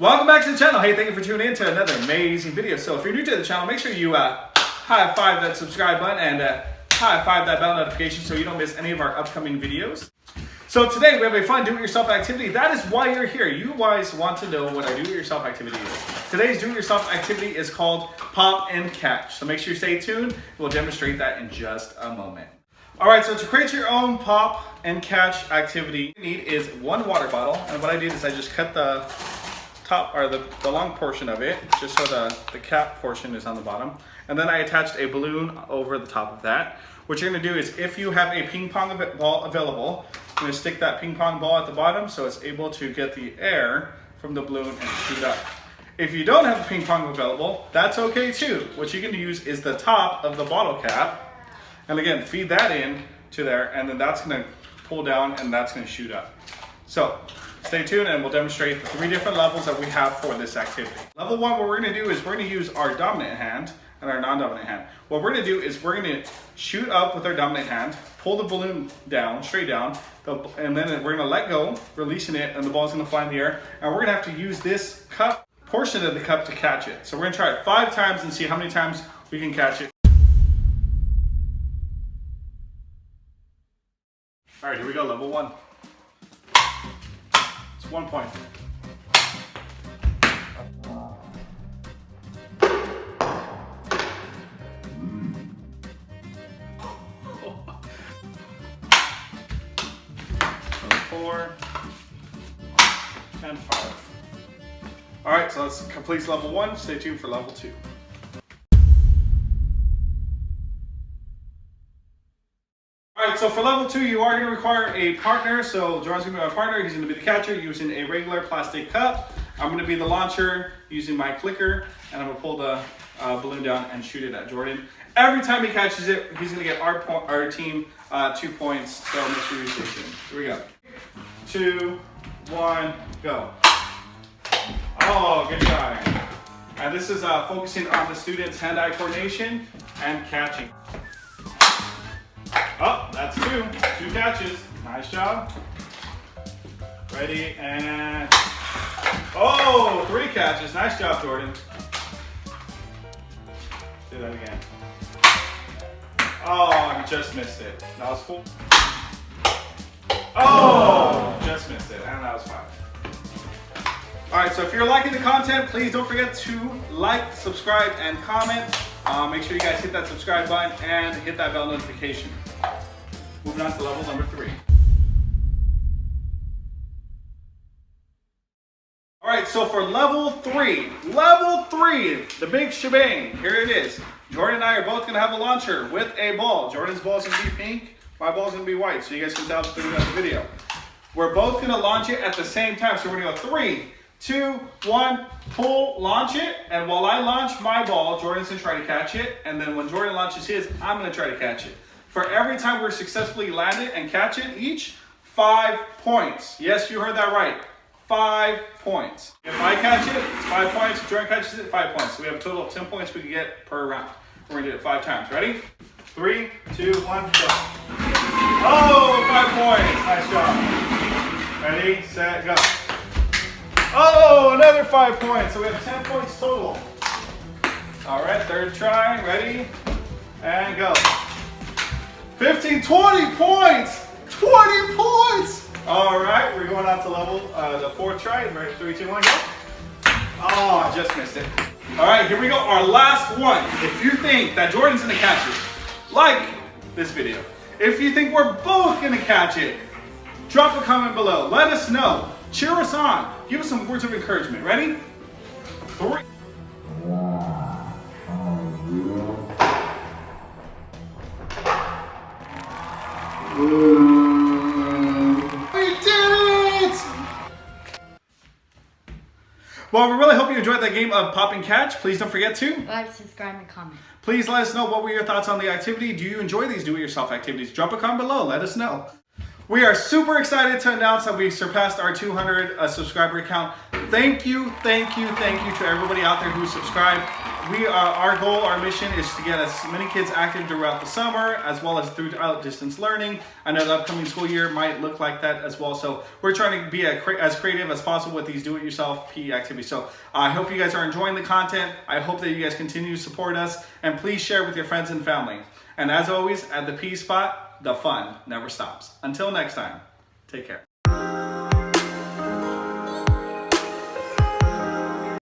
Welcome back to the channel. Hey, thank you for tuning in to another amazing video. So if you're new to the channel, make sure you high five that subscribe button and high five that bell notification so you don't miss any of our upcoming videos. So today we have a fun do-it-yourself activity. That is why you're here. You guys want to know what our do-it-yourself activity is. Today's do-it-yourself activity is called pop and catch. So make sure you stay tuned. We'll demonstrate that in just a moment. All right, so to create your own pop and catch activity, what you need is one water bottle. And what I did is I just cut the top or the long portion of it, just so the cap portion is on the bottom. And then I attached a balloon over the top of that. What you're gonna do is, if you have a ping pong ball available, you're gonna stick that ping pong ball at the bottom so it's able to get the air from the balloon and shoot up. If you don't have a ping pong available, that's okay too. What you can use is the top of the bottle cap. And again, feed that in to there, and then that's gonna pull down and that's gonna shoot up. So stay tuned and we'll demonstrate the 3 different levels that we have for this activity. Level 1, what we're gonna do is we're gonna use our dominant hand and our non-dominant hand. What we're gonna do is we're gonna shoot up with our dominant hand, pull the balloon down, straight down, and then we're gonna let go, releasing it, and the ball's gonna fly in the air. And we're gonna have to use this cup, portion of the cup, to catch it. So we're gonna try it 5 times and see how many times we can catch it. All right, here we go, level 1. It's 1 point. Four and 5. All right, so that completes level 1. Stay tuned for level 2. All right, so for level 2, you are going to require a partner. So Jordan's going to be my partner. He's going to be the catcher using a regular plastic cup. I'm going to be the launcher using my clicker, and I'm going to pull the balloon down and shoot it at Jordan. Every time he catches it, he's going to get our team 2 points. So make sure you stay tuned. Here we go. 2, 1, go. Oh, good try. And this is focusing on the student's hand-eye coordination and catching. Oh, that's 2 catches. Nice job. Ready, and oh, 3 catches. Nice job, Jordan. Do that again. Oh, you just missed it. That was 4. Oh, just missed it, and that was 5. All right, so if you're liking the content, please don't forget to like, subscribe, and comment. Make sure you guys hit that subscribe button and hit that bell notification. Moving on to level number 3. All right, so for level 3, the big shebang, here it is. Jordan and I are both gonna have a launcher with a ball. Jordan's ball is gonna be pink, my ball's gonna be white, so you guys can tell throughout the video. We're both gonna launch it at the same time, so we're gonna go 3, 2, 1, pull, launch it, and while I launch my ball, Jordan's gonna try to catch it, and then when Jordan launches his, I'm gonna try to catch it. For every time we're successfully land it and catch it, each 5 points. Yes, you heard that right. 5 points. If I catch it, it's 5 points. If Jordan catches it, 5 points. So we have a total of 10 points we can get per round. We're gonna do it 5 times. Ready? 3, 2, 1, go. Oh, 5 points. Nice job. Ready, set, go. Oh, another 5 points. So we have 10 points total. All right, 3rd try. Ready? And go. 15, 20 points! 20 points! All right, we're going on to level, the 4th try. Ready, 3, 2, 1, go. Oh, I just missed it. All right, here we go, our last one. If you think that Jordan's gonna catch it, like this video. If you think we're both gonna catch it, drop a comment below. Let us know. Cheer us on. Give us some words of encouragement. Ready? 3. We did it! Well, we really hope you enjoyed that game of pop and catch. Please don't forget to like, subscribe, and comment. Please let us know what were your thoughts on the activity. Do you enjoy these do-it-yourself activities? Drop a comment below. Let us know. We are super excited to announce that we surpassed our 200 subscriber count. Thank you to everybody out there who subscribed. our goal, our mission is to get as many kids active throughout the summer as well as throughout distance learning. I know the upcoming school year might look like that as well. So we're trying to be as creative as possible with these do-it-yourself PE activities. So I hope you guys are enjoying the content. I hope that you guys continue to support us, and please share with your friends and family. And as always, at the PE spot, the fun never stops. Until next time, take care.